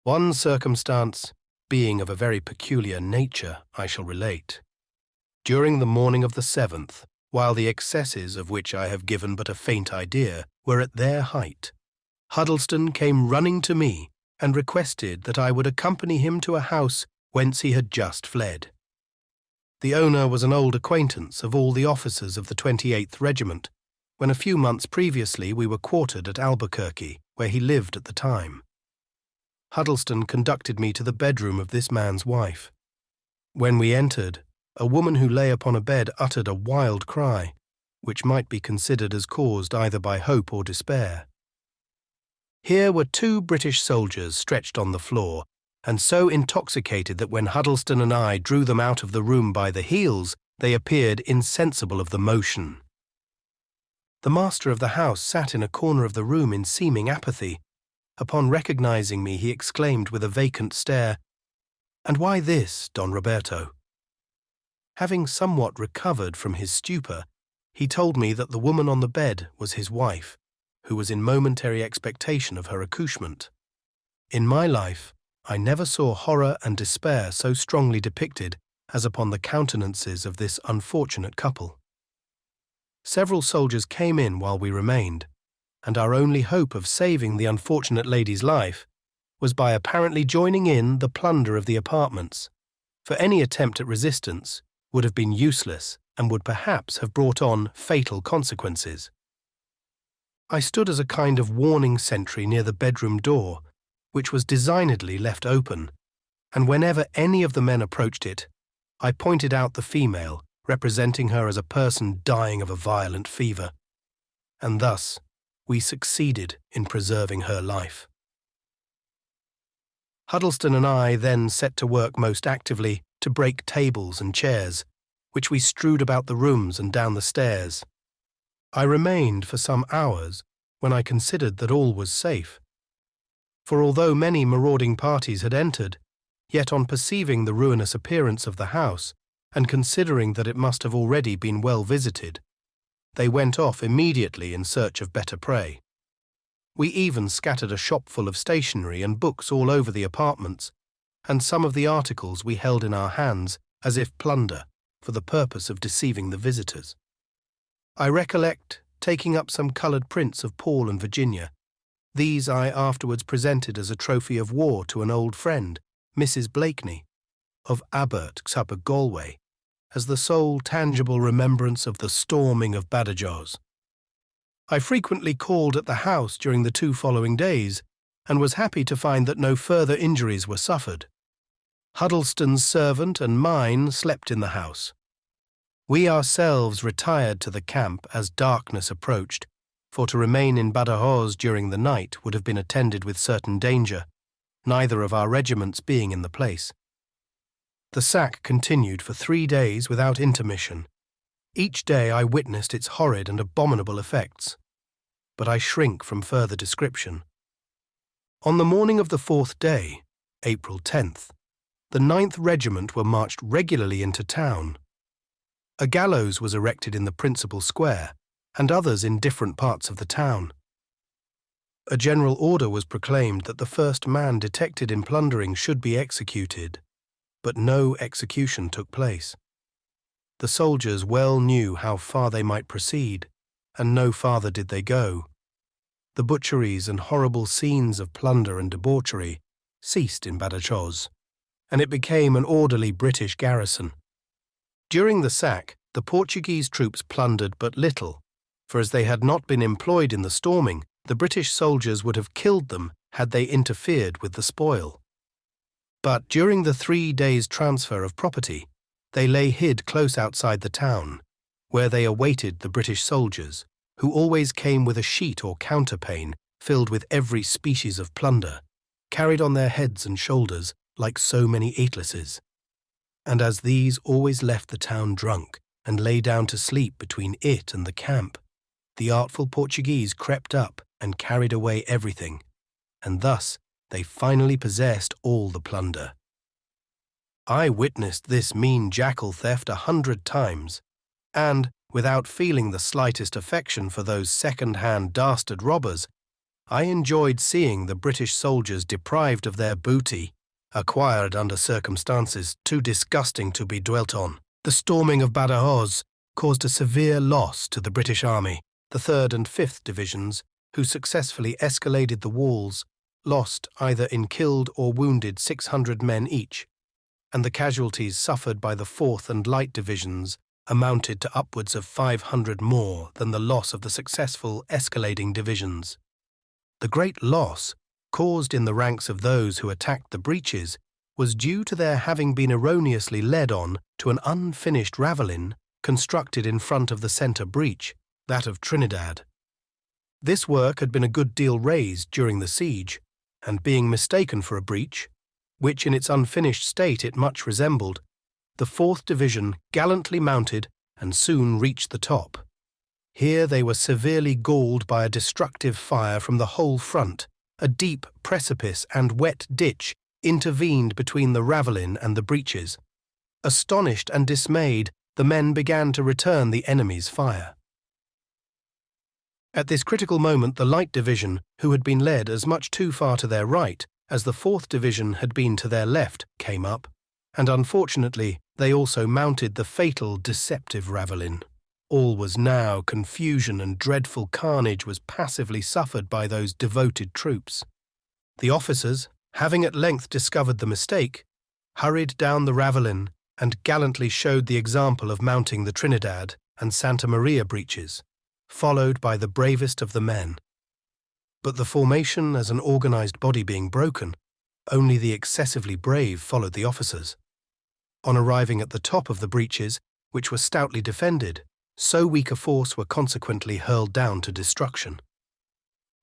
One circumstance, being of a very peculiar nature, I shall relate. During the morning of the 7th, while the excesses of which I have given but a faint idea were at their height, Huddleston came running to me and requested that I would accompany him to a house whence he had just fled. The owner was an old acquaintance of all the officers of the 28th Regiment, when a few months previously we were quartered at Albuquerque, where he lived at the time. Huddleston conducted me to the bedroom of this man's wife. When we entered, a woman who lay upon a bed uttered a wild cry, which might be considered as caused either by hope or despair. Here were 2 British soldiers stretched on the floor, and so intoxicated that when Huddleston and I drew them out of the room by the heels, they appeared insensible of the motion. The master of the house sat in a corner of the room in seeming apathy. Upon recognizing me, he exclaimed with a vacant stare, "And why this, Don Roberto?" Having somewhat recovered from his stupor, he told me that the woman on the bed was his wife, who was in momentary expectation of her accouchement. In my life, I never saw horror and despair so strongly depicted as upon the countenances of this unfortunate couple. Several soldiers came in while we remained, and our only hope of saving the unfortunate lady's life was by apparently joining in the plunder of the apartments, for any attempt at resistance would have been useless and would perhaps have brought on fatal consequences. I stood as a kind of warning sentry near the bedroom door, which was designedly left open, and whenever any of the men approached it, I pointed out the female, representing her as a person dying of a violent fever, and thus we succeeded in preserving her life. Huddleston and I then set to work most actively to break tables and chairs, which we strewed about the rooms and down the stairs. I remained for some hours when I considered that all was safe. For although many marauding parties had entered, yet on perceiving the ruinous appearance of the house, and considering that it must have already been well visited, they went off immediately in search of better prey. We even scattered a shop full of stationery and books all over the apartments, and some of the articles we held in our hands as if plunder, for the purpose of deceiving the visitors. I recollect taking up some coloured prints of Paul and Virginia. These I afterwards presented as a trophy of war to an old friend, Mrs. Blakeney, of Abert, Galway, as the sole tangible remembrance of the storming of Badajoz. I frequently called at the house during the 2 following days, and was happy to find that no further injuries were suffered. Huddleston's servant and mine slept in the house. We ourselves retired to the camp as darkness approached, for to remain in Badajoz during the night would have been attended with certain danger, neither of our regiments being in the place. The sack continued for 3 days without intermission. Each day I witnessed its horrid and abominable effects, but I shrink from further description. On the morning of the 4th day, April 10th, the 9th Regiment were marched regularly into town. A gallows was erected in the principal square, and others in different parts of the town. A general order was proclaimed that the first man detected in plundering should be executed, but no execution took place. The soldiers well knew how far they might proceed, and no farther did they go. The butcheries and horrible scenes of plunder and debauchery ceased in Badajoz, and it became an orderly British garrison. During the sack, the Portuguese troops plundered but little, for as they had not been employed in the storming, the British soldiers would have killed them had they interfered with the spoil. But during the 3 days' transfer of property, they lay hid close outside the town, where they awaited the British soldiers, who always came with a sheet or counterpane filled with every species of plunder, carried on their heads and shoulders like so many atlases. And as these always left the town drunk and lay down to sleep between it and the camp, the artful Portuguese crept up and carried away everything, and thus they finally possessed all the plunder. I witnessed this mean jackal theft 100 times, and, without feeling the slightest affection for those second-hand dastard robbers, I enjoyed seeing the British soldiers deprived of their booty, acquired under circumstances too disgusting to be dwelt on. The storming of Badajoz caused a severe loss to the British Army. The 3rd and 5th Divisions, who successfully escaladed the walls, lost either in killed or wounded 600 men each, and the casualties suffered by the 4th and Light Divisions amounted to upwards of 500 more than the loss of the successful escalading divisions. The great loss caused in the ranks of those who attacked the breaches was due to their having been erroneously led on to an unfinished ravelin constructed in front of the centre breach, that of Trinidad. This work had been a good deal raised during the siege, and being mistaken for a breach, which in its unfinished state it much resembled, the 4th Division gallantly mounted and soon reached the top. Here they were severely galled by a destructive fire from the whole front. A deep precipice and wet ditch intervened between the ravelin and the breaches. Astonished and dismayed, the men began to return the enemy's fire. At this critical moment, the Light Division, who had been led as much too far to their right as the 4th Division had been to their left, came up, and unfortunately they also mounted the fatal deceptive ravelin. All was now confusion, and dreadful carnage was passively suffered by those devoted troops. The officers, having at length discovered the mistake, hurried down the ravelin and gallantly showed the example of mounting the Trinidad and Santa Maria breaches, followed by the bravest of the men. But the formation as an organised body being broken, only the excessively brave followed the officers. On arriving at the top of the breaches, which were stoutly defended, so weak a force were consequently hurled down to destruction.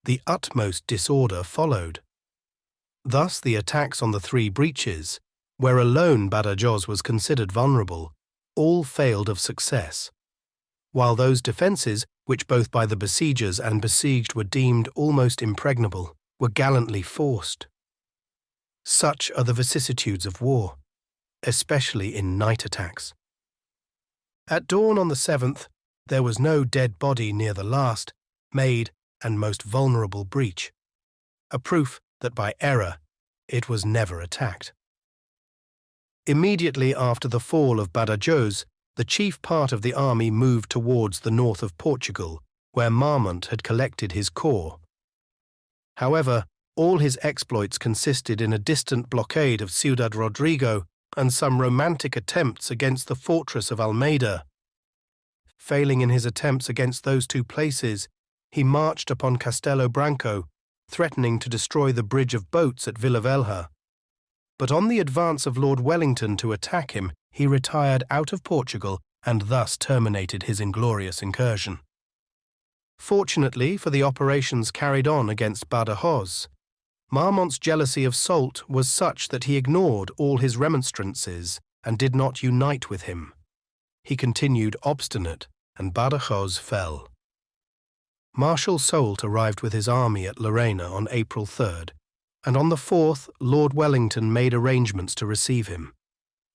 The utmost disorder followed. Thus the attacks on the 3 breaches, where alone Badajoz was considered vulnerable, all failed of success, while those defences, which both by the besiegers and besieged were deemed almost impregnable, were gallantly forced. Such are the vicissitudes of war, especially in night attacks. At dawn on the 7th, there was no dead body near the last, made, and most vulnerable breach, a proof that by error it was never attacked. Immediately after the fall of Badajoz, the chief part of the army moved towards the north of Portugal, where Marmont had collected his corps. However, all his exploits consisted in a distant blockade of Ciudad Rodrigo and some romantic attempts against the fortress of Almeida. Failing in his attempts against those 2 places, he marched upon Castelo Branco, threatening to destroy the bridge of boats at Villavelha. But on the advance of Lord Wellington to attack him, he retired out of Portugal and thus terminated his inglorious incursion. Fortunately for the operations carried on against Badajoz, Marmont's jealousy of Soult was such that he ignored all his remonstrances and did not unite with him. He continued obstinate, and Badajoz fell. Marshal Soult arrived with his army at Llerena on April 3rd, and on the 4th Lord Wellington made arrangements to receive him.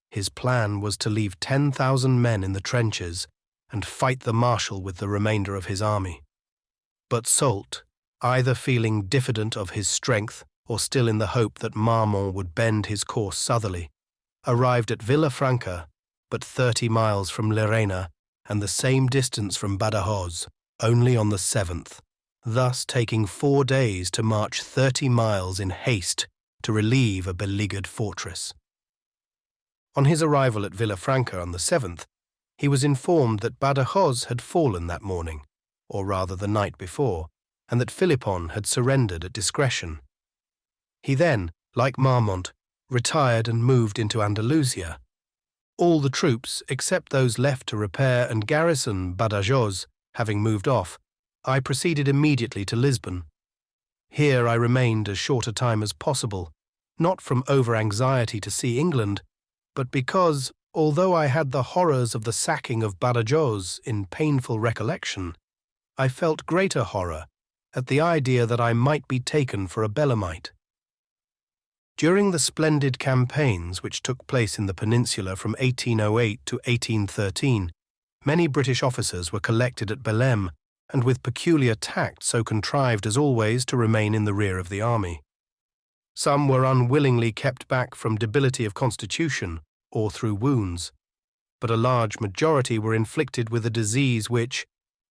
His plan was to leave 10,000 men in the trenches and fight the Marshal with the remainder of his army. But Soult, either feeling diffident of his strength or still in the hope that Marmont would bend his course southerly, arrived at Villafranca, but 30 miles from Llerena and the same distance from Badajoz, only on the 7th, thus taking 4 days to march 30 miles in haste to relieve a beleaguered fortress. On his arrival at Villafranca on the 7th, he was informed that Badajoz had fallen that morning, or rather the night before, and that Philippon had surrendered at discretion. He then, like Marmont, retired and moved into Andalusia. All the troops, except those left to repair and garrison Badajoz, having moved off, I proceeded immediately to Lisbon. Here I remained as short a time as possible, not from over-anxiety to see England, but because, although I had the horrors of the sacking of Badajoz in painful recollection, I felt greater horror at the idea that I might be taken for a Belemite. During the splendid campaigns which took place in the Peninsula from 1808 to 1813, many British officers were collected at Belém and with peculiar tact so contrived as always to remain in the rear of the army. Some were unwillingly kept back from debility of constitution or through wounds, but a large majority were inflicted with a disease which,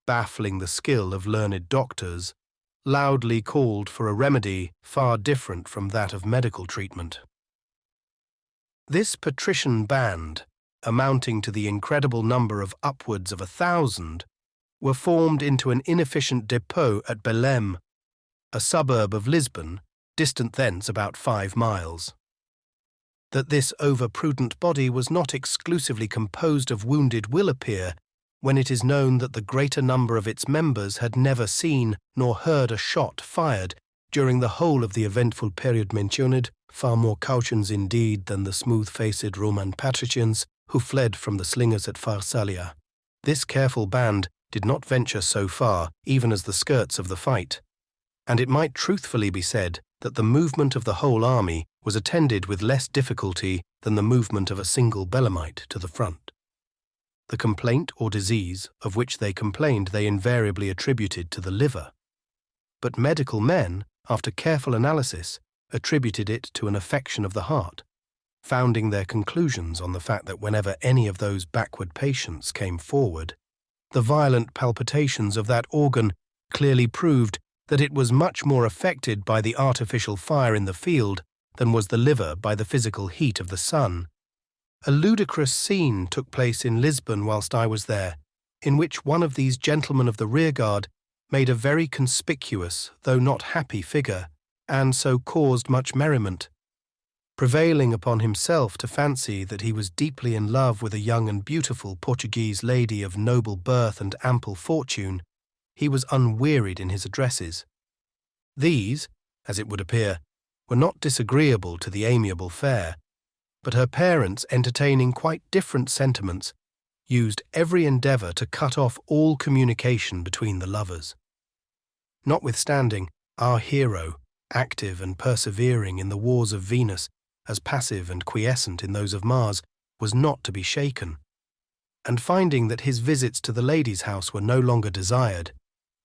baffling the skill of learned doctors, loudly called for a remedy far different from that of medical treatment. This patrician band, amounting to the incredible number of upwards of 1,000, were formed into an inefficient depot at Belém, a suburb of Lisbon, distant thence about 5 miles. That this over-prudent body was not exclusively composed of wounded will appear when it is known that the greater number of its members had never seen nor heard a shot fired during the whole of the eventful period mentioned, far more cautions indeed than the smooth-faced Roman patricians who fled from the slingers at Pharsalia. This careful band did not venture so far even as the skirts of the fight, and it might truthfully be said that the movement of the whole army was attended with less difficulty than the movement of a single Belemite to the front. The complaint or disease of which they complained they invariably attributed to the liver, but medical men, after careful analysis, attributed it to an affection of the heart, founding their conclusions on the fact that whenever any of those backward patients came forward, the violent palpitations of that organ clearly proved that it was much more affected by the artificial fire in the field than was the liver by the physical heat of the sun. A ludicrous scene took place in Lisbon whilst I was there, in which one of these gentlemen of the rearguard made a very conspicuous, though not happy figure, and so caused much merriment. Prevailing upon himself to fancy that he was deeply in love with a young and beautiful Portuguese lady of noble birth and ample fortune, he was unwearied in his addresses. These, as it would appear, were not disagreeable to the amiable fair, but her parents, entertaining quite different sentiments, used every endeavour to cut off all communication between the lovers. Notwithstanding, our hero, active and persevering in the wars of Venus, as passive and quiescent in those of Mars, was not to be shaken, and finding that his visits to the lady's house were no longer desired,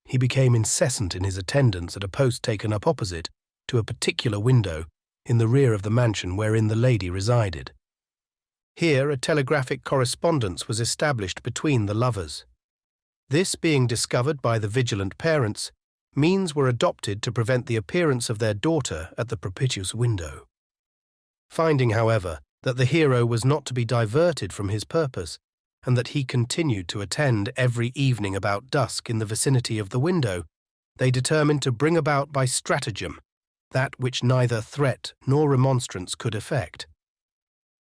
he became incessant in his attendance at a post taken up opposite to a particular window in the rear of the mansion wherein the lady resided. Here a telegraphic correspondence was established between the lovers. This being discovered by the vigilant parents, means were adopted to prevent the appearance of their daughter at the propitious window. Finding, however, that the hero was not to be diverted from his purpose, and that he continued to attend every evening about dusk in the vicinity of the window, they determined to bring about by stratagem that which neither threat nor remonstrance could effect.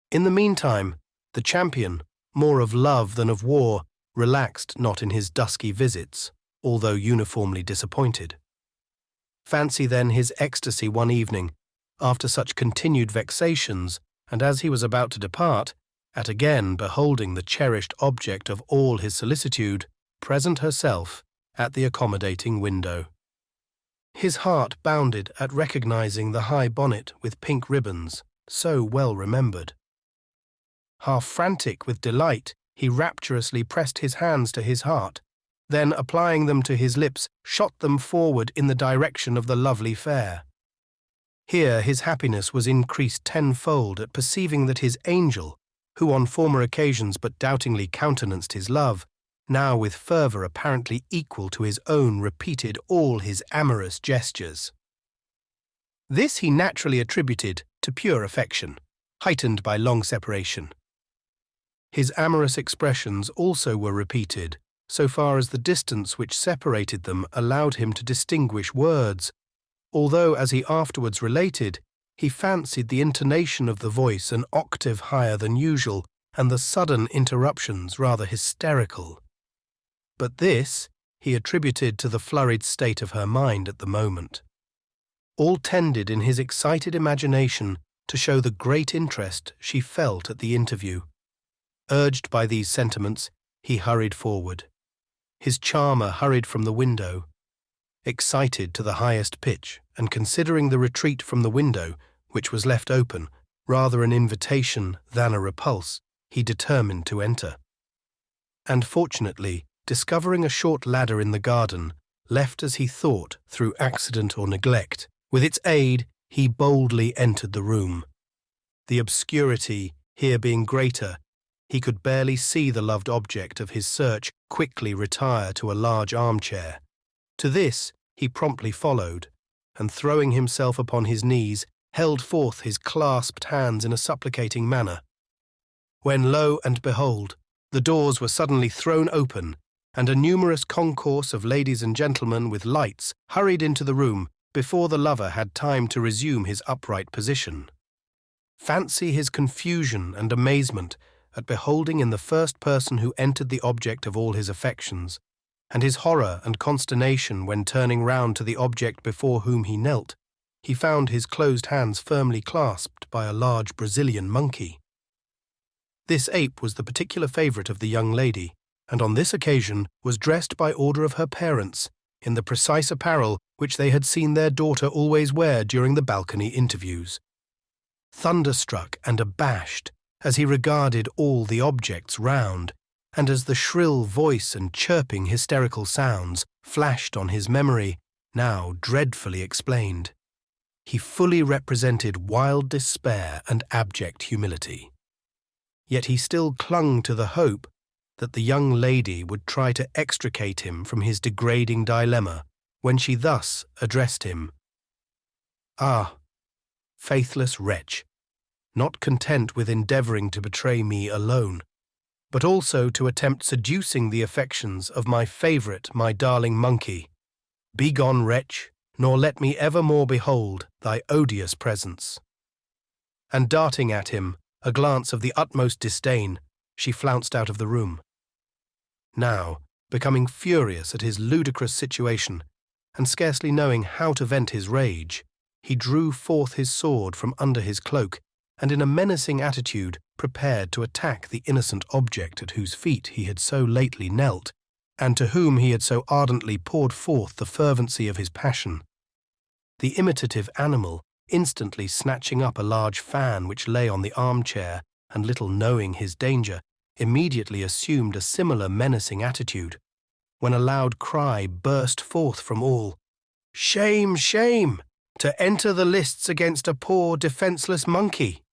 In the meantime, the champion, more of love than of war, relaxed not in his dusky visits, although uniformly disappointed. Fancy then his ecstasy one evening, after such continued vexations, and as he was about to depart, at again beholding the cherished object of all his solicitude present herself at the accommodating window. His heart bounded at recognizing the high bonnet with pink ribbons, so well remembered. Half frantic with delight, he rapturously pressed his hands to his heart, then applying them to his lips, shot them forward in the direction of the lovely fair. Here his happiness was increased tenfold at perceiving that his angel, who on former occasions but doubtingly countenanced his love, now with fervour apparently equal to his own repeated all his amorous gestures. This he naturally attributed to pure affection, heightened by long separation. His amorous expressions also were repeated, so far as the distance which separated them allowed him to distinguish words, although, as he afterwards related, he fancied the intonation of the voice an octave higher than usual and the sudden interruptions rather hysterical. But this he attributed to the flurried state of her mind at the moment. All tended in his excited imagination to show the great interest she felt at the interview. Urged by these sentiments, he hurried forward. His charmer hurried from the window. Excited to the highest pitch, and considering the retreat from the window, which was left open, rather an invitation than a repulse, he determined to enter. And fortunately, discovering a short ladder in the garden, left as he thought through accident or neglect. With its aid, he boldly entered the room. The obscurity here being greater, he could barely see the loved object of his search quickly retire to a large armchair. To this he promptly followed, and throwing himself upon his knees, held forth his clasped hands in a supplicating manner. When lo and behold, the doors were suddenly thrown open, and a numerous concourse of ladies and gentlemen with lights hurried into the room before the lover had time to resume his upright position. Fancy his confusion and amazement at beholding in the first person who entered the object of all his affections, and his horror and consternation when turning round to the object before whom he knelt, he found his closed hands firmly clasped by a large Brazilian monkey. This ape was the particular favourite of the young lady, and on this occasion was dressed by order of her parents in the precise apparel which they had seen their daughter always wear during the balcony interviews. Thunderstruck and abashed as he regarded all the objects round, and as the shrill voice and chirping hysterical sounds flashed on his memory, now dreadfully explained, he fully represented wild despair and abject humility. Yet he still clung to the hope that the young lady would try to extricate him from his degrading dilemma when she thus addressed him. "Ah, faithless wretch, not content with endeavouring to betray me alone, but also to attempt seducing the affections of my favourite, my darling monkey. Begone, wretch, nor let me ever more behold thy odious presence." And darting at him a glance of the utmost disdain, she flounced out of the room. Now, becoming furious at his ludicrous situation, and scarcely knowing how to vent his rage, he drew forth his sword from under his cloak, and in a menacing attitude prepared to attack the innocent object at whose feet he had so lately knelt, and to whom he had so ardently poured forth the fervency of his passion. The imitative animal, instantly snatching up a large fan which lay on the armchair, and little knowing his danger, immediately assumed a similar menacing attitude, when a loud cry burst forth from all, "Shame, shame, to enter the lists against a poor defenceless monkey!"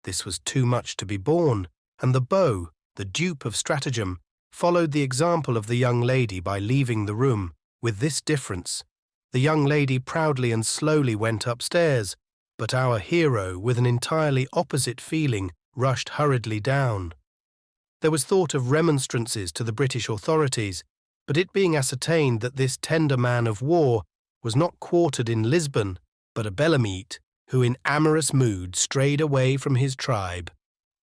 This was too much to be borne, and the beau, the dupe of stratagem, followed the example of the young lady by leaving the room, with this difference. The young lady proudly and slowly went upstairs, but our hero, with an entirely opposite feeling, rushed hurriedly down. There was thought of remonstrances to the British authorities, but it being ascertained that this tender man of war was not quartered in Lisbon, but a Belemite, who in amorous mood strayed away from his tribe,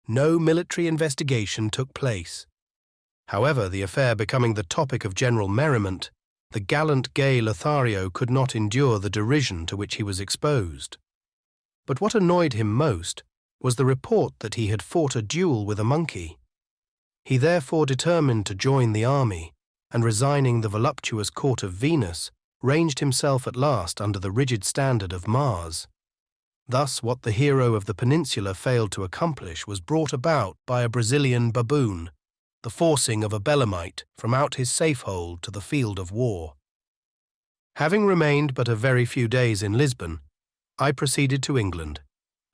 no military investigation took place. However, the affair becoming the topic of general merriment, the gallant gay Lothario could not endure the derision to which he was exposed. But what annoyed him most was the report that he had fought a duel with a monkey. He therefore determined to join the army, and resigning the voluptuous court of Venus, ranged himself at last under the rigid standard of Mars. Thus what the hero of the Peninsula failed to accomplish was brought about by a Brazilian baboon, the forcing of a Belemite from out his safe-hold to the field of war. Having remained but a very few days in Lisbon, I proceeded to England,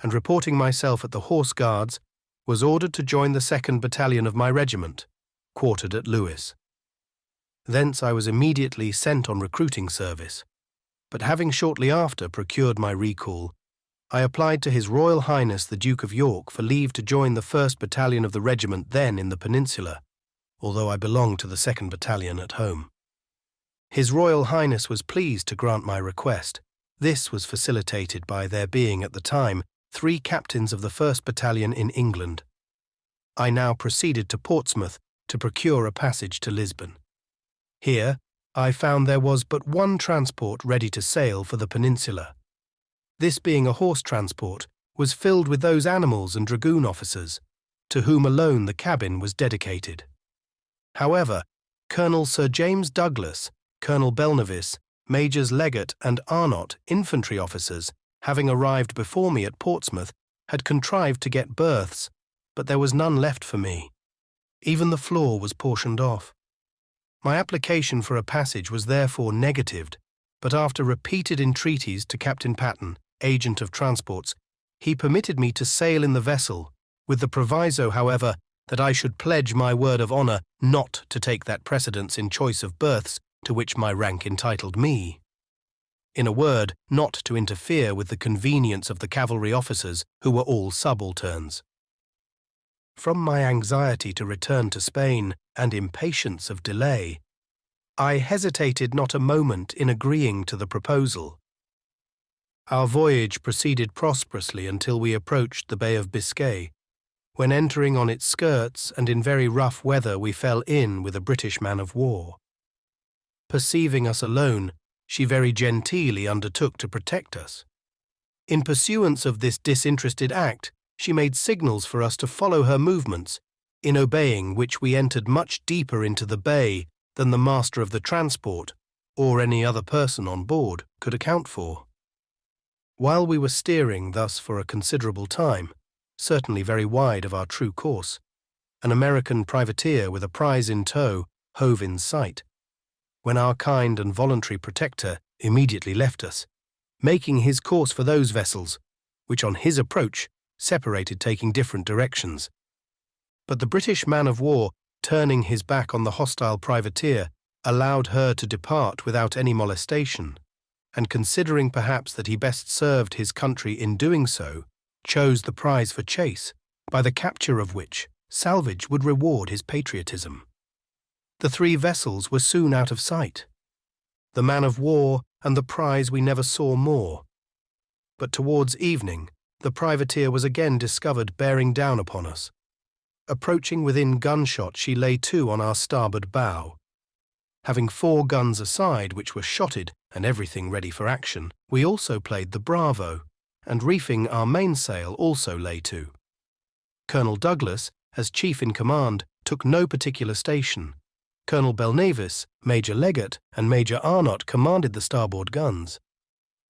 and reporting myself at the Horse Guards, was ordered to join the 2nd Battalion of my regiment, quartered at Lewes. Thence I was immediately sent on recruiting service, but having shortly after procured my recall, I applied to His Royal Highness the Duke of York for leave to join the 1st Battalion of the regiment then in the Peninsula, although I belonged to the 2nd Battalion at home. His Royal Highness was pleased to grant my request. This was facilitated by there being at the time 3 captains of the 1st Battalion in England. I now proceeded to Portsmouth to procure a passage to Lisbon. Here I found there was but one transport ready to sail for the Peninsula. This being a horse transport, was filled with those animals and dragoon officers, to whom alone the cabin was dedicated. However, Colonel Sir James Douglas, Colonel Belnevis, Majors Leggett and Arnott, infantry officers, having arrived before me at Portsmouth, had contrived to get berths, but there was none left for me. Even the floor was portioned off. My application for a passage was therefore negatived, but after repeated entreaties to Captain Patten, agent of transports, he permitted me to sail in the vessel, with the proviso, however, that I should pledge my word of honour not to take that precedence in choice of berths to which my rank entitled me. In a word, not to interfere with the convenience of the cavalry officers, who were all subalterns. From my anxiety to return to Spain and impatience of delay, I hesitated not a moment in agreeing to the proposal. Our voyage proceeded prosperously until we approached the Bay of Biscay, when entering on its skirts and in very rough weather we fell in with a British man-of-war. Perceiving us alone, she very genteelly undertook to protect us. In pursuance of this disinterested act, she made signals for us to follow her movements, in obeying which we entered much deeper into the bay than the master of the transport, or any other person on board, could account for. While we were steering thus for a considerable time, certainly very wide of our true course, an American privateer with a prize in tow hove in sight, when our kind and voluntary protector immediately left us, making his course for those vessels, which on his approach separated, taking different directions. But the British man-of-war, turning his back on the hostile privateer, allowed her to depart without any molestation, and considering perhaps that he best served his country in doing so, chose the prize for chase, by the capture of which salvage would reward his patriotism. The three vessels were soon out of sight. The man-of-war and the prize we never saw more. But towards evening, the privateer was again discovered bearing down upon us. Approaching within gunshot, she lay to on our starboard bow. Having 4 guns aside, which were shotted and everything ready for action, we also played the bravo, and reefing our mainsail also lay to. Colonel Douglas, as chief in command, took no particular station. Colonel Belnavis, Major Leggett, and Major Arnott commanded the starboard guns.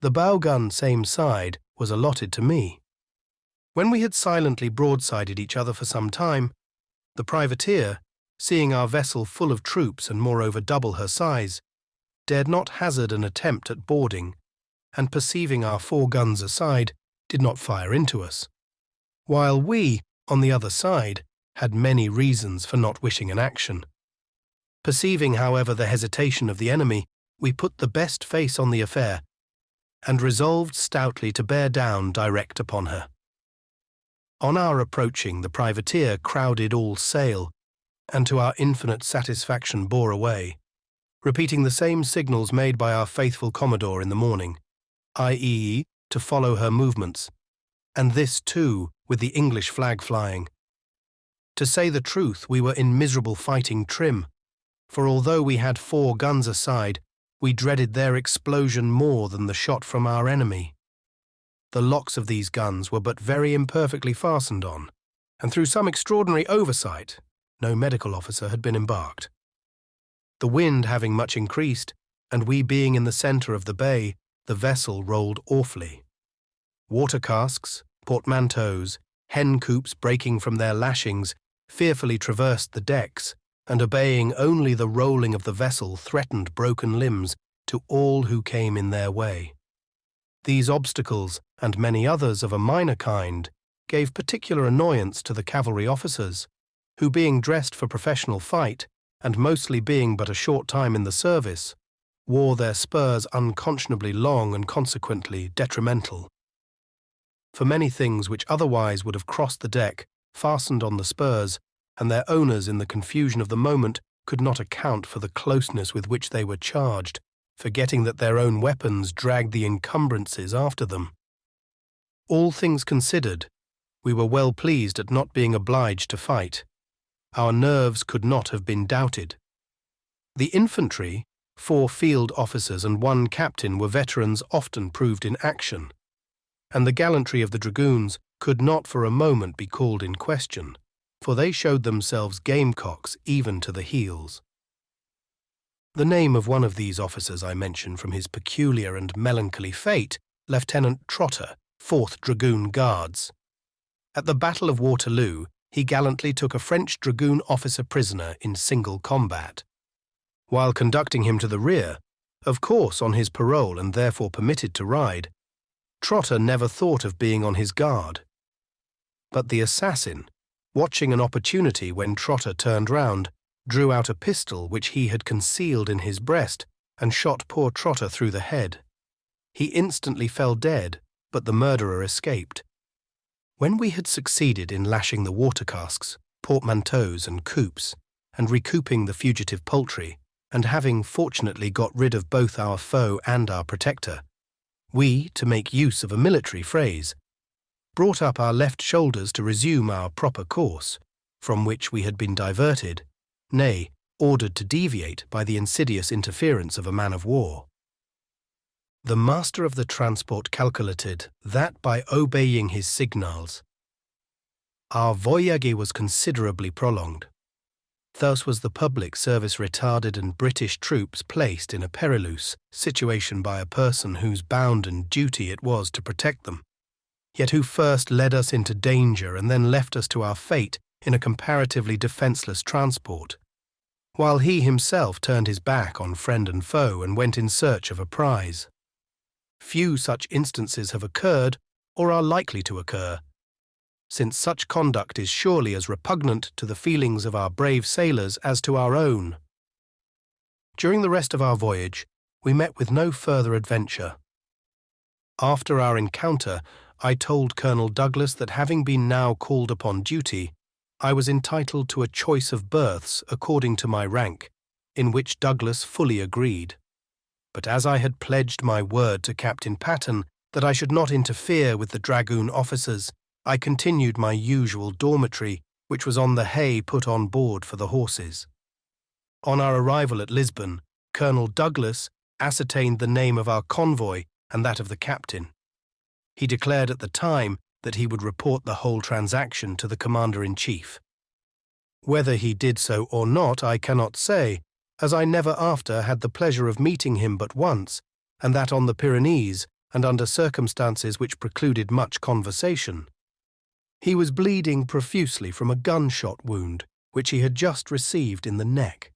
The bow gun, same side, was allotted to me. When we had silently broadsided each other for some time, the privateer, seeing our vessel full of troops and moreover double her size, dared not hazard an attempt at boarding, and perceiving our 4 guns aside, did not fire into us, while we, on the other side, had many reasons for not wishing an action. Perceiving, however, the hesitation of the enemy, we put the best face on the affair, and resolved stoutly to bear down direct upon her. On our approaching, the privateer crowded all sail, and to our infinite satisfaction bore away, repeating the same signals made by our faithful Commodore in the morning, i.e., to follow her movements, and this too with the English flag flying. To say the truth, we were in miserable fighting trim, for although we had 4 guns aside, we dreaded their explosion more than the shot from our enemy. The locks of these guns were but very imperfectly fastened on, and through some extraordinary oversight, no medical officer had been embarked. The wind having much increased, and we being in the centre of the bay, the vessel rolled awfully. Water casks, portmanteaus, hen coops breaking from their lashings, fearfully traversed the decks, and obeying only the rolling of the vessel threatened broken limbs to all who came in their way. These obstacles, and many others of a minor kind, gave particular annoyance to the cavalry officers, who being dressed for professional fight, and mostly being but a short time in the service, wore their spurs unconscionably long and consequently detrimental. For many things which otherwise would have crossed the deck, fastened on the spurs, and their owners in the confusion of the moment could not account for the closeness with which they were charged, forgetting that their own weapons dragged the encumbrances after them. All things considered, we were well pleased at not being obliged to fight. Our nerves could not have been doubted. The infantry, 4 field officers and 1 captain, were veterans often proved in action, and the gallantry of the dragoons could not for a moment be called in question, for they showed themselves gamecocks even to the heels. The name of one of these officers I mention from his peculiar and melancholy fate, Lieutenant Trotter, 4th Dragoon Guards. At the Battle of Waterloo, he gallantly took a French dragoon officer prisoner in single combat. While conducting him to the rear, of course on his parole and therefore permitted to ride, Trotter never thought of being on his guard. But the assassin, watching an opportunity when Trotter turned round, drew out a pistol which he had concealed in his breast and shot poor Trotter through the head. He instantly fell dead, but the murderer escaped. When we had succeeded in lashing the water casks, portmanteaus and coops, and recouping the fugitive poultry, and having fortunately got rid of both our foe and our protector, we, to make use of a military phrase, brought up our left shoulders to resume our proper course, from which we had been diverted, nay, ordered to deviate by the insidious interference of a man of war. The master of the transport calculated that by obeying his signals, our voyage was considerably prolonged. Thus was the public service retarded and British troops placed in a perilous situation by a person whose bounden duty it was to protect them, yet who first led us into danger and then left us to our fate in a comparatively defenceless transport, while he himself turned his back on friend and foe and went in search of a prize. Few such instances have occurred or are likely to occur, since such conduct is surely as repugnant to the feelings of our brave sailors as to our own. During the rest of our voyage, we met with no further adventure. After our encounter, I told Colonel Douglas that having been now called upon duty, I was entitled to a choice of berths according to my rank, in which Douglas fully agreed. But as I had pledged my word to Captain Patten that I should not interfere with the dragoon officers, I continued my usual dormitory, which was on the hay put on board for the horses. On our arrival at Lisbon, Colonel Douglas ascertained the name of our convoy and that of the captain. He declared at the time that he would report the whole transaction to the commander-in-chief. Whether he did so or not I cannot say, as I never after had the pleasure of meeting him but once, and that on the Pyrenees and under circumstances which precluded much conversation. He was bleeding profusely from a gunshot wound which he had just received in the neck.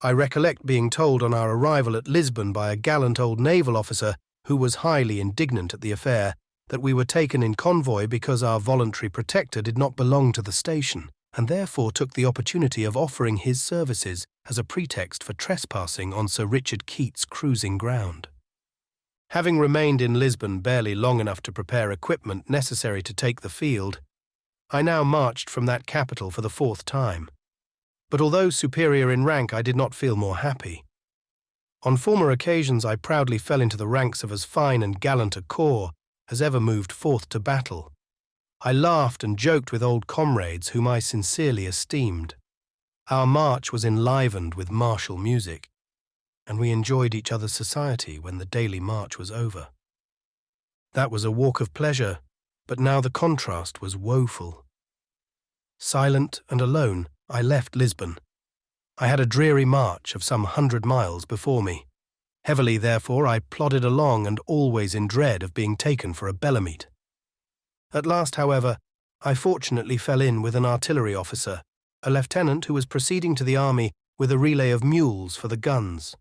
I recollect being told on our arrival at Lisbon by a gallant old naval officer who was highly indignant at the affair that we were taken in convoy because our voluntary protector did not belong to the station, and therefore took the opportunity of offering his services as a pretext for trespassing on Sir Richard Keats's cruising ground. Having remained in Lisbon barely long enough to prepare equipment necessary to take the field, I now marched from that capital for the 4th time. But although superior in rank, I did not feel more happy. On former occasions I proudly fell into the ranks of as fine and gallant a corps as ever moved forth to battle. I laughed and joked with old comrades whom I sincerely esteemed. Our march was enlivened with martial music, and we enjoyed each other's society when the daily march was over. That was a walk of pleasure, but now the contrast was woeful. Silent and alone, I left Lisbon. I had a dreary march of some 100 miles before me. Heavily, therefore, I plodded along and always in dread of being taken for a Bellamy. At last, however, I fortunately fell in with an artillery officer, a lieutenant who was proceeding to the army with a relay of mules for the guns.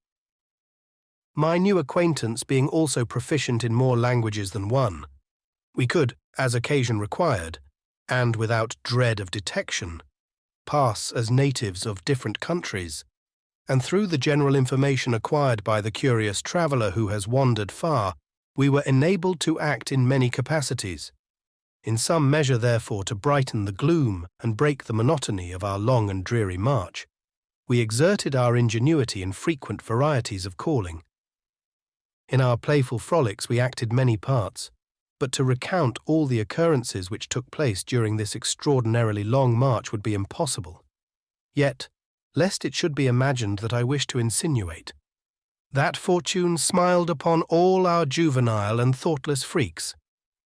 My new acquaintance being also proficient in more languages than one, we could, as occasion required, and without dread of detection, pass as natives of different countries, and through the general information acquired by the curious traveller who has wandered far, we were enabled to act in many capacities. In some measure, therefore, to brighten the gloom and break the monotony of our long and dreary march, we exerted our ingenuity in frequent varieties of calling. In our playful frolics we acted many parts, but to recount all the occurrences which took place during this extraordinarily long march would be impossible. Yet, lest it should be imagined that I wish to insinuate, that fortune smiled upon all our juvenile and thoughtless freaks,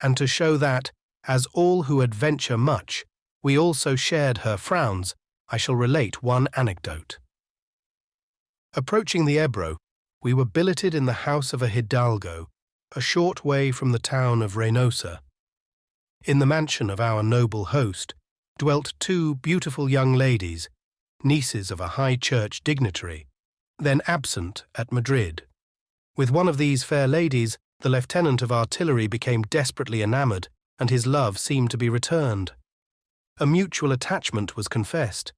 and to show that, as all who adventure much, we also shared her frowns, I shall relate one anecdote. Approaching the Ebro, we were billeted in the house of a hidalgo, a short way from the town of Reynosa. In the mansion of our noble host dwelt 2 beautiful young ladies, nieces of a high church dignitary, then absent at Madrid. With one of these fair ladies, the lieutenant of artillery became desperately enamoured, and his love seemed to be returned. A mutual attachment was confessed.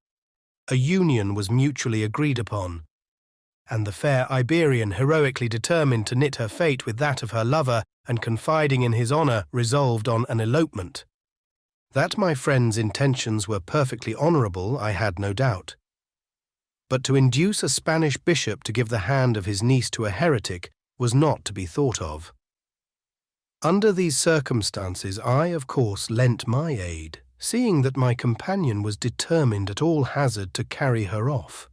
A union was mutually agreed upon, and the fair Iberian, heroically determined to knit her fate with that of her lover and confiding in his honour, resolved on an elopement. That my friend's intentions were perfectly honourable, I had no doubt. But to induce a Spanish bishop to give the hand of his niece to a heretic was not to be thought of. Under these circumstances I, of course, lent my aid, seeing that my companion was determined at all hazard to carry her off.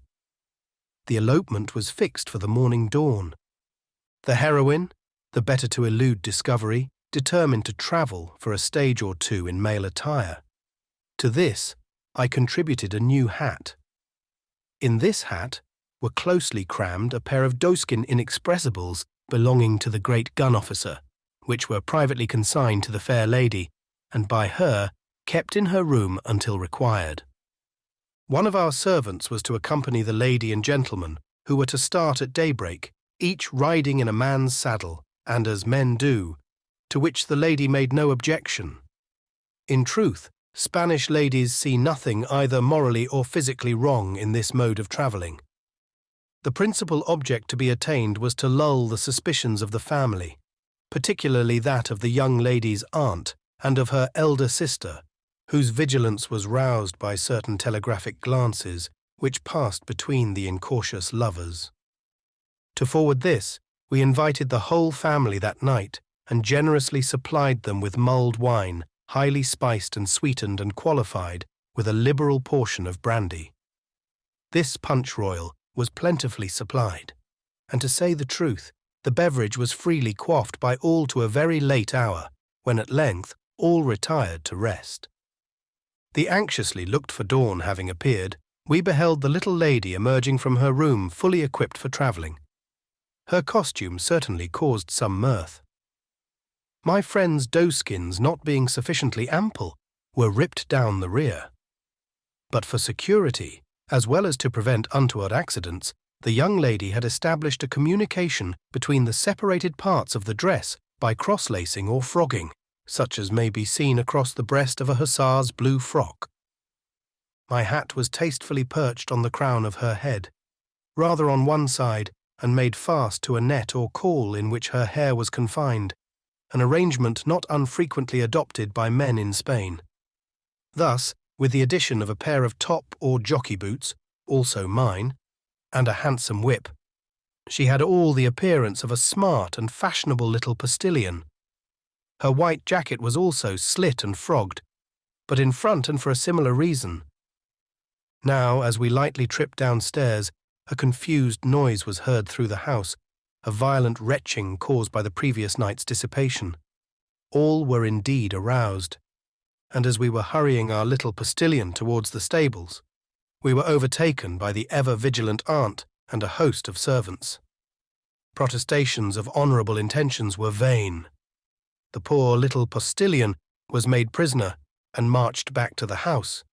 The elopement was fixed for the morning dawn. The heroine, the better to elude discovery, determined to travel for a stage or two in male attire. To this I contributed a new hat. In this hat were closely crammed a pair of doeskin inexpressibles belonging to the great gun officer, which were privately consigned to the fair lady, and by her kept in her room until required. One of our servants was to accompany the lady and gentleman, who were to start at daybreak, each riding in a man's saddle, and as men do, to which the lady made no objection. In truth, Spanish ladies see nothing either morally or physically wrong in this mode of travelling. The principal object to be attained was to lull the suspicions of the family, particularly that of the young lady's aunt and of her elder sister, whose vigilance was roused by certain telegraphic glances which passed between the incautious lovers. To forward this, we invited the whole family that night and generously supplied them with mulled wine, highly spiced and sweetened and qualified with a liberal portion of brandy. This punch royal was plentifully supplied, and to say the truth, the beverage was freely quaffed by all to a very late hour, when at length all retired to rest. The anxiously looked-for dawn having appeared, we beheld the little lady emerging from her room fully equipped for travelling. Her costume certainly caused some mirth. My friend's doeskins, not being sufficiently ample, were ripped down the rear. But for security, as well as to prevent untoward accidents, the young lady had established a communication between the separated parts of the dress by cross-lacing or frogging, such as may be seen across the breast of a hussar's blue frock. My hat was tastefully perched on the crown of her head, rather on one side, and made fast to a net or caul in which her hair was confined, an arrangement not unfrequently adopted by men in Spain. Thus, with the addition of a pair of top or jockey boots, also mine, and a handsome whip, she had all the appearance of a smart and fashionable little postillion. Her white jacket was also slit and frogged, but in front and for a similar reason. Now, as we lightly tripped downstairs, a confused noise was heard through the house, a violent retching caused by the previous night's dissipation. All were indeed aroused, and as we were hurrying our little postillion towards the stables, we were overtaken by the ever-vigilant aunt and a host of servants. Protestations of honourable intentions were vain. The poor little postillion was made prisoner and marched back to the house,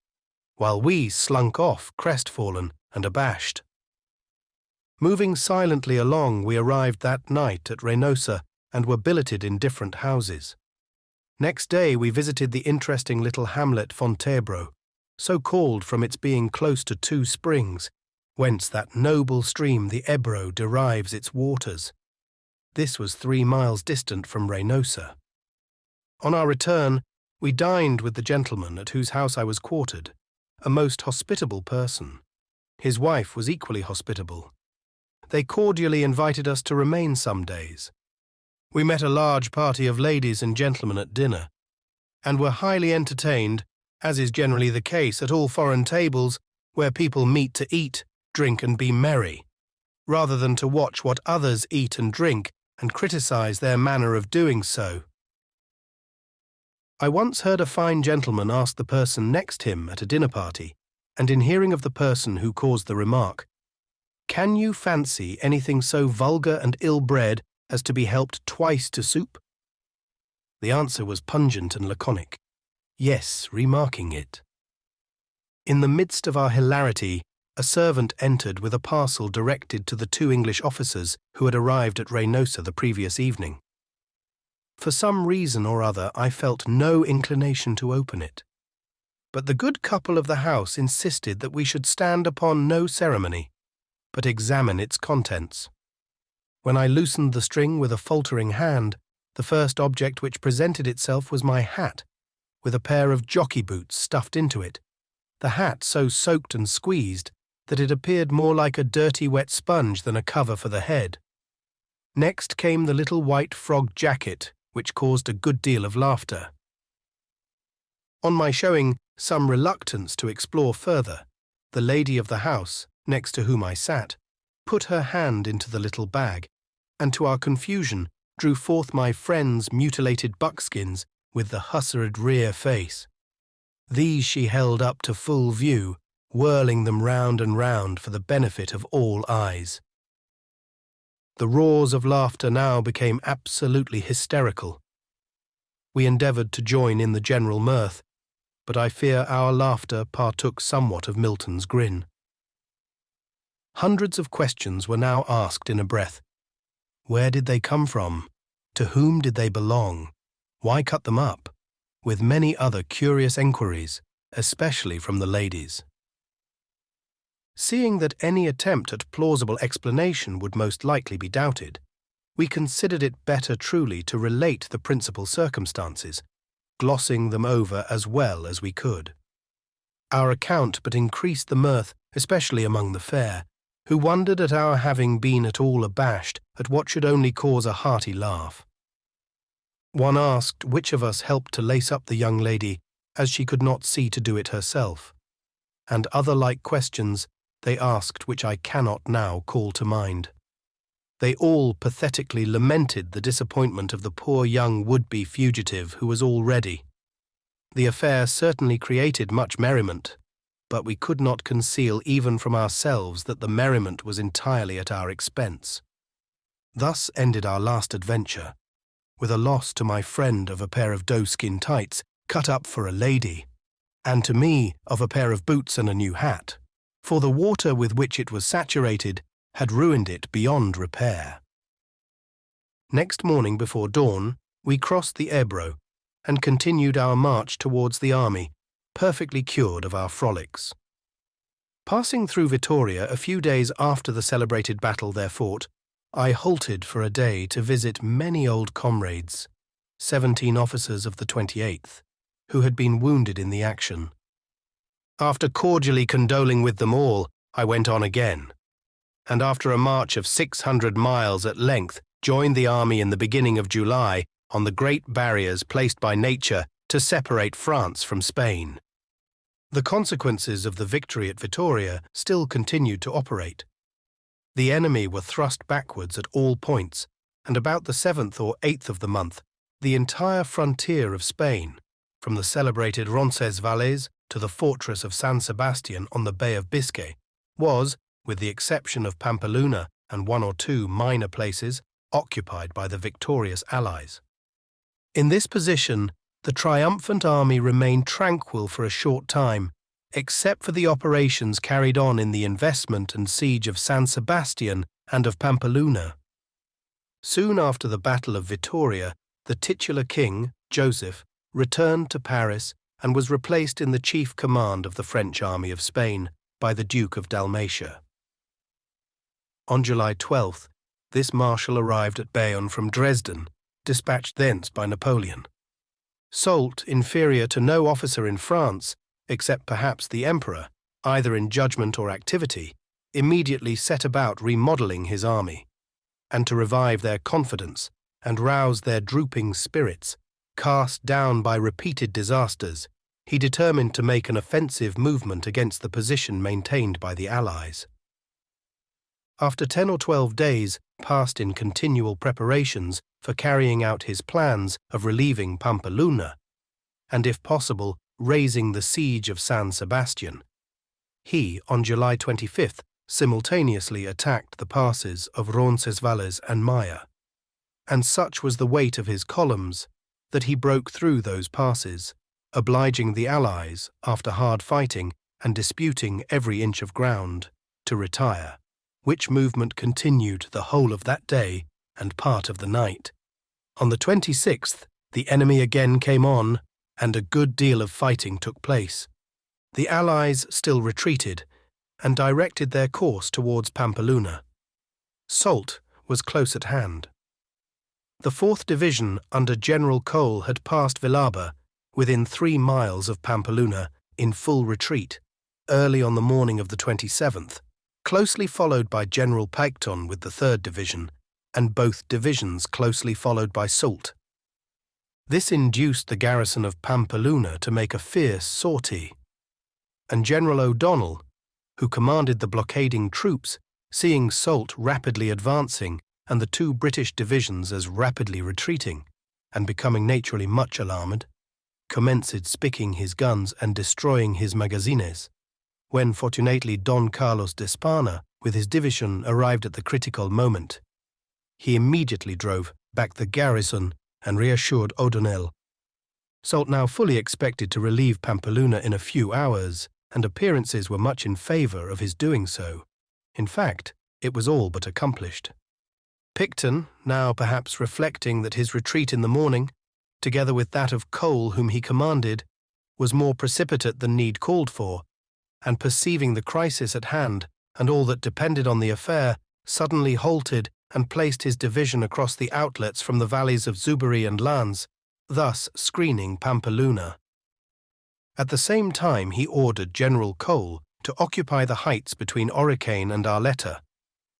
while we slunk off crestfallen and abashed. Moving silently along, we arrived that night at Reynosa and were billeted in different houses. Next day we visited the interesting little hamlet Fontebro, so called from its being close to two springs, whence that noble stream the Ebro derives its waters. This was 3 miles distant from Reynosa. On our return, we dined with the gentleman at whose house I was quartered, a most hospitable person. His wife was equally hospitable. They cordially invited us to remain some days. We met a large party of ladies and gentlemen at dinner, and were highly entertained, as is generally the case at all foreign tables where people meet to eat, drink and be merry, rather than to watch what others eat and drink and criticize their manner of doing so. I once heard a fine gentleman ask the person next him at a dinner party, and in hearing of the person who caused the remark, "Can you fancy anything so vulgar and ill-bred as to be helped twice to soup?" The answer was pungent and laconic, "Yes," remarking it. In the midst of our hilarity, a servant entered with a parcel directed to the 2 English officers who had arrived at Reynosa the previous evening. For some reason or other, I felt no inclination to open it. But the good couple of the house insisted that we should stand upon no ceremony, but examine its contents. When I loosened the string with a faltering hand, the first object which presented itself was my hat, with a pair of jockey boots stuffed into it, the hat so soaked and squeezed that it appeared more like a dirty wet sponge than a cover for the head. Next came the little white frog jacket, which caused a good deal of laughter. On my showing some reluctance to explore further, the lady of the house, next to whom I sat, put her hand into the little bag, and to our confusion drew forth my friend's mutilated buckskins with the hussard rear face. These she held up to full view, whirling them round and round for the benefit of all eyes. The roars of laughter now became absolutely hysterical. We endeavoured to join in the general mirth, but I fear our laughter partook somewhat of Milton's grin. Hundreds of questions were now asked in a breath. Where did they come from? To whom did they belong? Why cut them up? With many other curious enquiries, especially from the ladies. Seeing that any attempt at plausible explanation would most likely be doubted, we considered it better truly to relate the principal circumstances, glossing them over as well as we could. Our account but increased the mirth, especially among the fair, who wondered at our having been at all abashed at what should only cause a hearty laugh. One asked which of us helped to lace up the young lady, as she could not see to do it herself, and other like questions they asked which I cannot now call to mind. They all pathetically lamented the disappointment of the poor young would-be fugitive who was all ready. The affair certainly created much merriment, but we could not conceal even from ourselves that the merriment was entirely at our expense. Thus ended our last adventure, with a loss to my friend of a pair of doeskin tights cut up for a lady, and to me of a pair of boots and a new hat, for the water with which it was saturated had ruined it beyond repair. Next morning before dawn, we crossed the Ebro and continued our march towards the army, perfectly cured of our frolics. Passing through Vittoria a few days after the celebrated battle there fought, I halted for a day to visit many old comrades, 17 officers of the 28th, who had been wounded in the action. After cordially condoling with them all, I went on again, and after a march of 600 miles at length, joined the army in the beginning of July on the great barriers placed by nature to separate France from Spain. The consequences of the victory at Vittoria still continued to operate. The enemy were thrust backwards at all points, and about the 7th or 8th of the month, the entire frontier of Spain, from the celebrated Roncesvalles to the fortress of San Sebastian on the Bay of Biscay, was, with the exception of Pampeluna and 1 or 2 minor places, occupied by the victorious allies. In this position, the triumphant army remained tranquil for a short time, except for the operations carried on in the investment and siege of San Sebastian and of Pampeluna. Soon after the Battle of Vittoria, the titular king, Joseph, returned to Paris and was replaced in the chief command of the French army of Spain by the Duke of Dalmatia. On July 12th, this marshal arrived at Bayonne from Dresden, dispatched thence by Napoleon. Soult, inferior to no officer in France, except perhaps the emperor, either in judgment or activity, immediately set about remodelling his army, and to revive their confidence and rouse their drooping spirits, cast down by repeated disasters, he determined to make an offensive movement against the position maintained by the Allies. After 10 or 12 days passed in continual preparations for carrying out his plans of relieving Pampeluna, and if possible, raising the siege of San Sebastian, he, on July 25th, simultaneously attacked the passes of Roncesvalles and Maya, and such was the weight of his columns that he broke through those passes, obliging the Allies, after hard fighting, and disputing every inch of ground, to retire, which movement continued the whole of that day and part of the night. On the 26th, the enemy again came on, and a good deal of fighting took place. The Allies still retreated and directed their course towards Pampeluna. Soult was close at hand. The 4th Division under General Cole had passed Villaba, within 3 miles of Pampeluna, in full retreat, early on the morning of the 27th, closely followed by General Picton with the 3rd Division, and both divisions closely followed by Soult. This induced the garrison of Pampeluna to make a fierce sortie, and General O'Donnell, who commanded the blockading troops, seeing Soult rapidly advancing and the 2 British divisions as rapidly retreating, and becoming naturally much alarmed, commenced spicking his guns and destroying his magazines. When fortunately Don Carlos d'Espana with his division arrived at the critical moment, he immediately drove back the garrison and reassured O'Donnell. Soult now fully expected to relieve Pampeluna in a few hours, and appearances were much in favour of his doing so. In fact, it was all but accomplished. Picton, now perhaps reflecting that his retreat in the morning, together with that of Cole whom he commanded, was more precipitate than need called for, and perceiving the crisis at hand and all that depended on the affair, suddenly halted and placed his division across the outlets from the valleys of Zubiri and Lans, thus screening Pampeluna. At the same time he ordered General Cole to occupy the heights between Oricane and Arletta,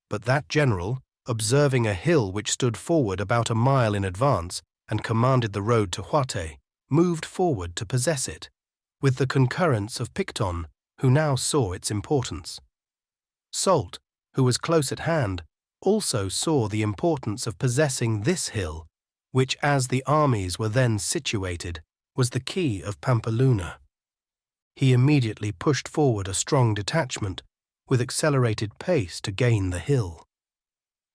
but that general, observing a hill which stood forward about a mile in advance and commanded the road to Huarte, moved forward to possess it, with the concurrence of Picton, who now saw its importance. Soult, who was close at hand, also saw the importance of possessing this hill, which, as the armies were then situated, was the key of Pampeluna. He immediately pushed forward a strong detachment, with accelerated pace to gain the hill.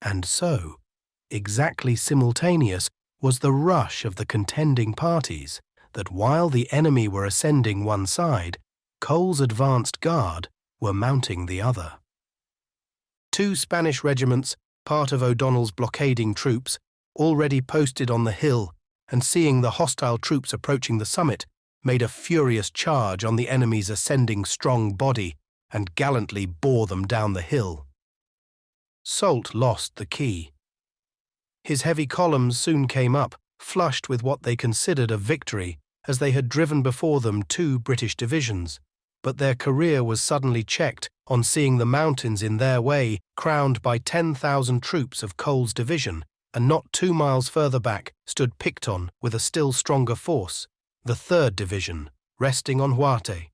And so, exactly simultaneous was the rush of the contending parties, that while the enemy were ascending one side, Cole's advanced guard were mounting the other. 2 Spanish regiments, part of O'Donnell's blockading troops, already posted on the hill, and seeing the hostile troops approaching the summit, made a furious charge on the enemy's ascending strong body and gallantly bore them down the hill. Soult lost the key. His heavy columns soon came up, flushed with what they considered a victory, as they had driven before them 2 British divisions, but their career was suddenly checked on seeing the mountains in their way crowned by 10,000 troops of Cole's division, and not 2 miles further back stood Picton with a still stronger force, the 3rd Division, resting on Huarte.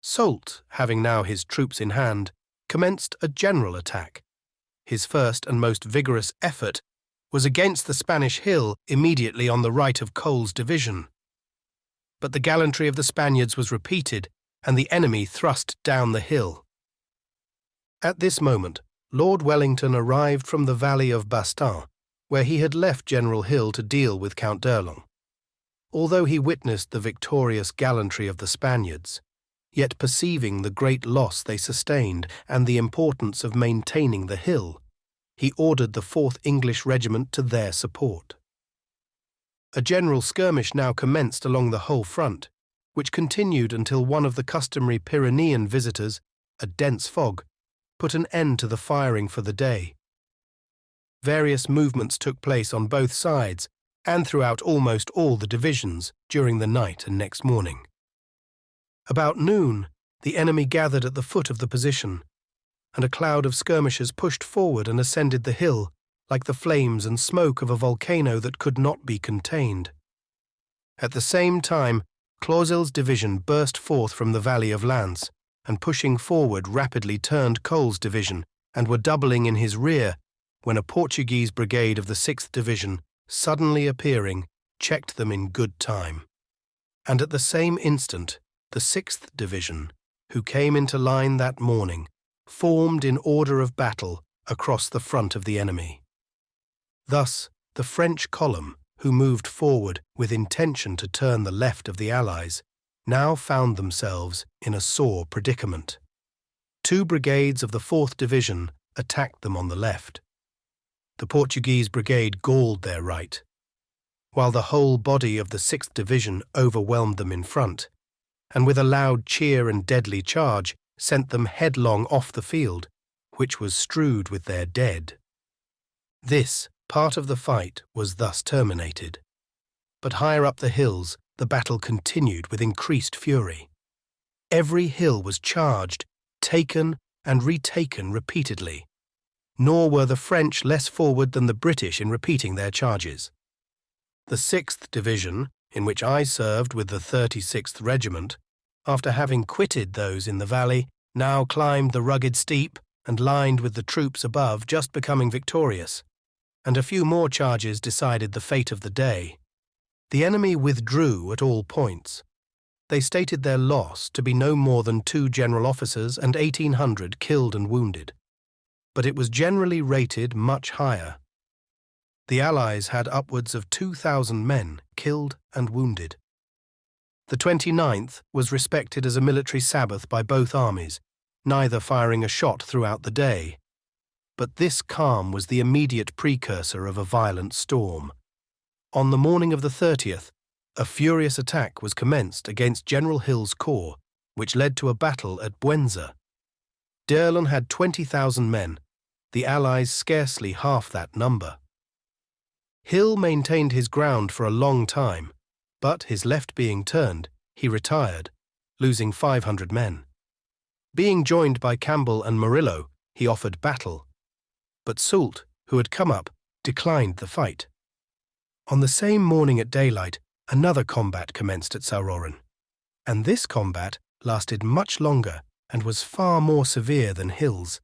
Soult, having now his troops in hand, commenced a general attack. His first and most vigorous effort was against the Spanish hill immediately on the right of Cole's division. But the gallantry of the Spaniards was repeated, and the enemy thrust down the hill. At this moment, Lord Wellington arrived from the valley of Bastan, where he had left General Hill to deal with Count d'Erlon. Although he witnessed the victorious gallantry of the Spaniards, yet perceiving the great loss they sustained and the importance of maintaining the hill, he ordered the 4th English Regiment to their support. A general skirmish now commenced along the whole front, which continued until one of the customary Pyrenean visitors, a dense fog, put an end to the firing for the day. Various movements took place on both sides and throughout almost all the divisions during the night and next morning. About noon, the enemy gathered at the foot of the position, and a cloud of skirmishers pushed forward and ascended the hill like the flames and smoke of a volcano that could not be contained. At the same time, Clausel's division burst forth from the valley of Lans, and pushing forward rapidly turned Cole's division and were doubling in his rear, when a Portuguese brigade of the 6th Division, suddenly appearing, checked them in good time. And at the same instant, the 6th Division, who came into line that morning, formed in order of battle across the front of the enemy. Thus, the French column, who moved forward with intention to turn the left of the Allies, now found themselves in a sore predicament. 2 brigades of the 4th Division attacked them on the left. The Portuguese brigade galled their right, while the whole body of the 6th Division overwhelmed them in front, and with a loud cheer and deadly charge sent them headlong off the field, which was strewed with their dead. This part of the fight was thus terminated, but higher up the hills the battle continued with increased fury. Every hill was charged, taken and retaken repeatedly, nor were the French less forward than the British in repeating their charges. The 6th Division, in which I served with the 36th Regiment, after having quitted those in the valley, now climbed the rugged steep and lined with the troops above, just becoming victorious, and a few more charges decided the fate of the day. The enemy withdrew at all points. They stated their loss to be no more than 2 general officers and 1,800 killed and wounded, but it was generally rated much higher. The Allies had upwards of 2,000 men killed and wounded. The 29th was respected as a military Sabbath by both armies, neither firing a shot throughout the day. But this calm was the immediate precursor of a violent storm. On the morning of the 30th, a furious attack was commenced against General Hill's corps, which led to a battle at Buenza. D'Erlon had 20,000 men, the Allies scarcely half that number. Hill maintained his ground for a long time, but his left being turned, he retired, losing 500 men. Being joined by Campbell and Murillo, he offered battle, but Soult, who had come up, declined the fight. On the same morning at daylight, another combat commenced at Sauroren, and this combat lasted much longer and was far more severe than Hill's.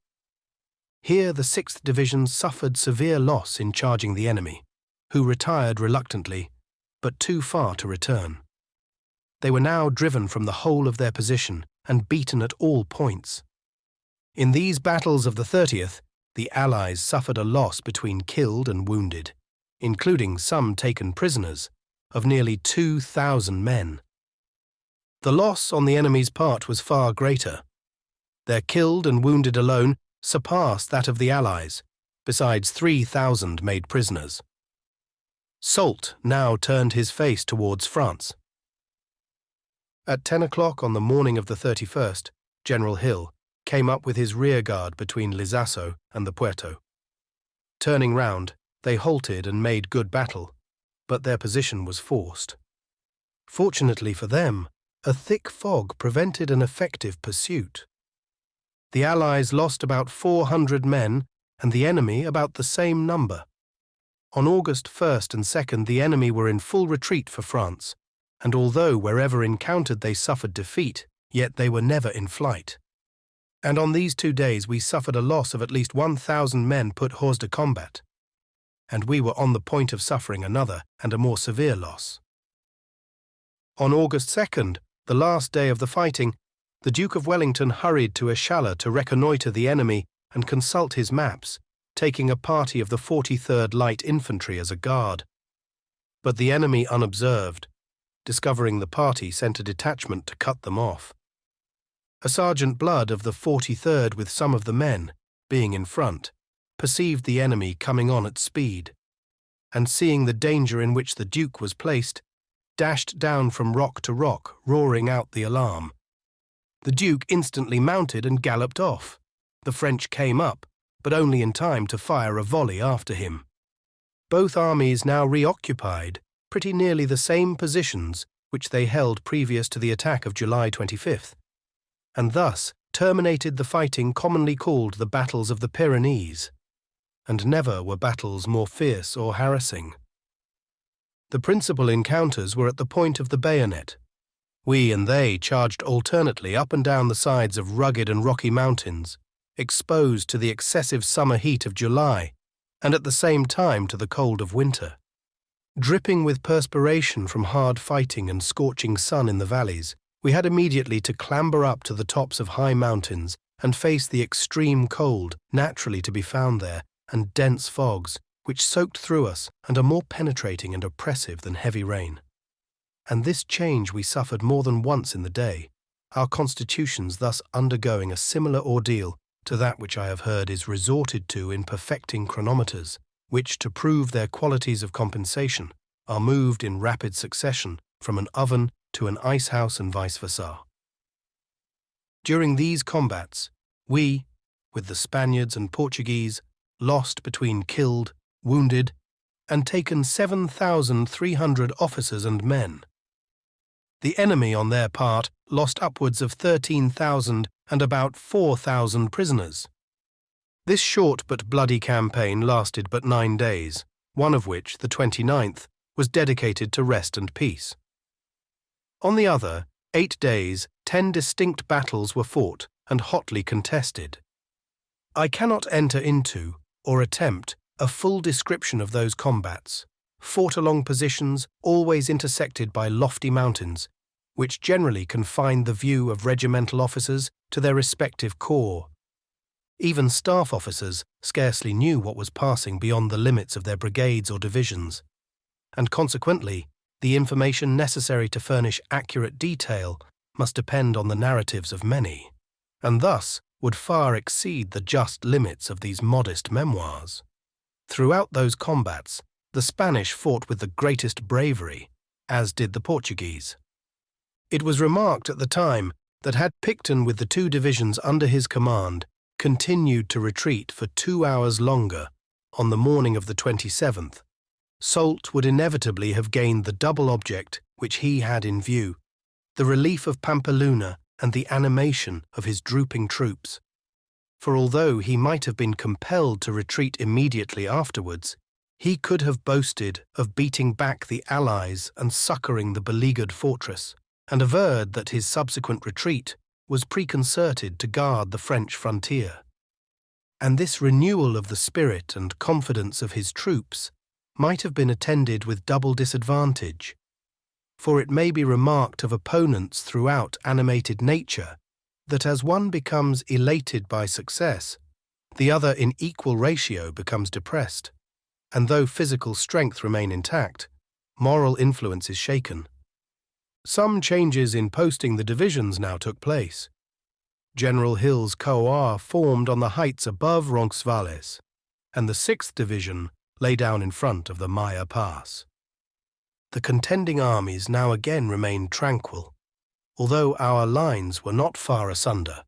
Here the 6th Division suffered severe loss in charging the enemy, who retired reluctantly, but too far to return. They were now driven from the whole of their position and beaten at all points. In these battles of the 30th, the Allies suffered a loss between killed and wounded, including some taken prisoners, of nearly 2,000 men. The loss on the enemy's part was far greater. Their killed and wounded alone surpassed that of the Allies, besides 3,000 made prisoners. Soult now turned his face towards France. At 10 o'clock on the morning of the 31st, General Hill came up with his rearguard between Lizasso and the Puerto. Turning round, they halted and made good battle, but their position was forced. Fortunately for them, a thick fog prevented an effective pursuit. The Allies lost about 400 men and the enemy about the same number. On August 1st and 2nd, the enemy were in full retreat for France, and although wherever encountered they suffered defeat, yet they were never in flight. And on these 2 days we suffered a loss of at least 1,000 men put hors de combat, and we were on the point of suffering another and a more severe loss. On August 2nd, the last day of the fighting, the Duke of Wellington hurried to Eschala to reconnoitre the enemy and consult his maps, taking a party of the 43rd Light Infantry as a guard. But the enemy unobserved, discovering the party, sent a detachment to cut them off. A Sergeant Blood of the 43rd with some of the men, being in front, perceived the enemy coming on at speed, and seeing the danger in which the Duke was placed, dashed down from rock to rock, roaring out the alarm. The Duke instantly mounted and galloped off. The French came up, but only in time to fire a volley after him. Both armies now reoccupied pretty nearly the same positions which they held previous to the attack of July 25th, and thus terminated the fighting commonly called the Battles of the Pyrenees, and never were battles more fierce or harassing. The principal encounters were at the point of the bayonet. We and they charged alternately up and down the sides of rugged and rocky mountains, exposed to the excessive summer heat of July, and at the same time to the cold of winter. Dripping with perspiration from hard fighting and scorching sun in the valleys, we had immediately to clamber up to the tops of high mountains and face the extreme cold naturally to be found there, and dense fogs, which soaked through us and are more penetrating and oppressive than heavy rain. and this change we suffered more than once in the day, our constitutions thus undergoing a similar ordeal to that which I have heard is resorted to in perfecting chronometers, which, to prove their qualities of compensation, are moved in rapid succession from an oven to an ice-house and vice versa. During these combats, we, with the Spaniards and Portuguese, lost between killed, wounded, and taken 7,300 officers and men. The enemy, on their part, lost upwards of 13,000 and about 4,000 prisoners. This short but bloody campaign lasted but 9 days, one of which, the 29th, was dedicated to rest and peace. On the other, 8 days, 10 distinct battles were fought and hotly contested. I cannot enter into, or attempt, a full description of those combats, fought along positions always intersected by lofty mountains, which generally confined the view of regimental officers to their respective corps. Even staff officers scarcely knew what was passing beyond the limits of their brigades or divisions, and consequently, the information necessary to furnish accurate detail must depend on the narratives of many, and thus would far exceed the just limits of these modest memoirs. Throughout those combats, the Spanish fought with the greatest bravery, as did the Portuguese. It was remarked at the time that had Picton with the 2 divisions under his command continued to retreat for 2 hours longer on the morning of the 27th, Soult would inevitably have gained the double object which he had in view, the relief of Pampeluna and the animation of his drooping troops. For although he might have been compelled to retreat immediately afterwards, he could have boasted of beating back the Allies and succouring the beleaguered fortress, and averred that his subsequent retreat was preconcerted to guard the French frontier. And this renewal of the spirit and confidence of his troops might have been attended with double disadvantage, for it may be remarked of opponents throughout animated nature that as one becomes elated by success, the other in equal ratio becomes depressed, and though physical strength remain intact, moral influence is shaken. Some changes in posting the divisions now took place. General Hill's corps formed on the heights above Roncesvalles, and the 6th Division lay down in front of the Maya Pass. The contending armies now again remained tranquil, although our lines were not far asunder,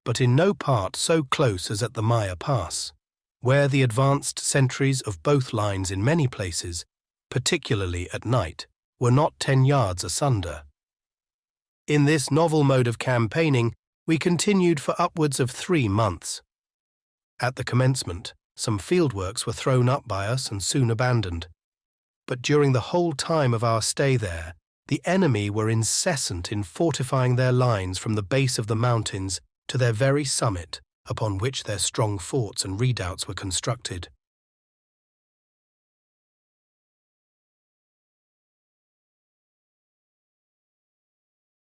but in no part so close as at the Maya Pass, where the advanced sentries of both lines in many places, particularly at night, were not 10 yards asunder. In this novel mode of campaigning, we continued for upwards of 3 months. At the commencement, some fieldworks were thrown up by us and soon abandoned. But during the whole time of our stay there, the enemy were incessant in fortifying their lines from the base of the mountains to their very summit, upon which their strong forts and redoubts were constructed.